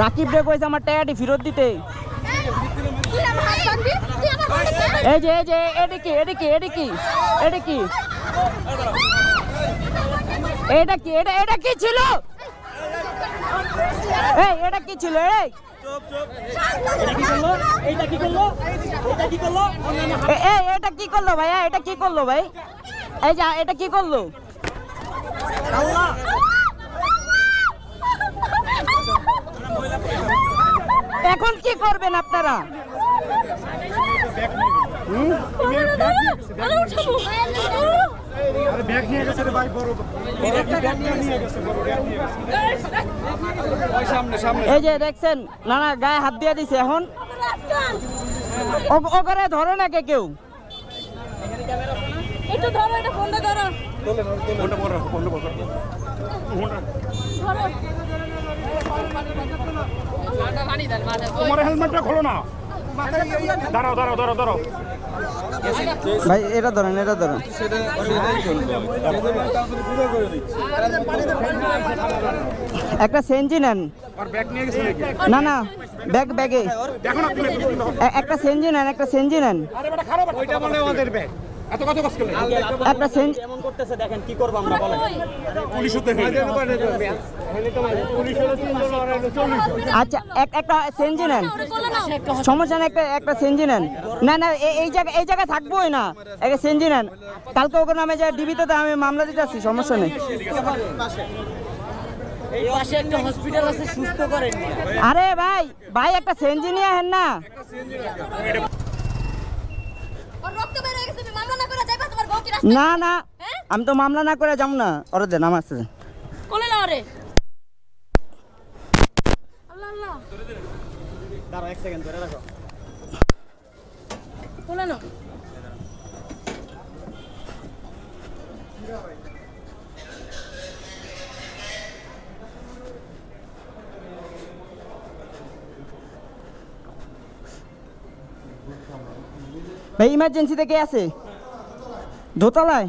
রাকিব রে কইছে আমার টাকাটি ফেরত দিতে। এই যে এটা কি এটা কি এটা কি এটা কি এটা কি এটা কি ছিল? এই এটা কি ছিল? এই এটা কি করলো ভাইয়া? এটা কি করলো ভাই? এই যে এটা কি করলো? এখন কি করবেন আপনারা? এই যে দেখছেন না গায়ে হাত দিয়ে দিছে। এখন ওখানে ধরে না কেউ। একটু ধরো, এটা ফোনটা ধরো। তোমার হেলমেটটা খোলো না। দাঁড়াও দাঁড়াও দাঁড়াও দাঁড়াও ভাই, এটা ধরেন এটা ধরেন। একটা সেঞ্জি নেন। না না, ব্যাগে একটা সেঞ্জি নেন, একটা সেঞ্জি নেন। একটা সেঞ্জি এমন করতেছে, দেখেন কি করব আমরা বলেন। আচ্ছা, একটা সেঞ্জি নেন, সমস্যা নেই। একটা সেঞ্জি নেন। না না, এই জায়গায় থাকবোই না। একটা সেঞ্জি নেন। কালকে ওকে নামে যায় ডিবিতে, আমি মামলা দিতে আসছি, সমস্যা নেই। এই পাশে একটা হসপিটাল আছে, সুস্থ করেন। আরে ভাই একটা সেঞ্জি নিয়ে আহেন না। না না, আমি তো মামলা না করে যাবো না। ওরে দেন, আমার আসছে। কোলে নাও রে। আল্লাহ আল্লাহ, দাঁড়াও এক সেকেন্ড ধরে রাখো। কোলে নাও। ভাই, ইমার্জেন্সিতে কে আছে? দোতলায়।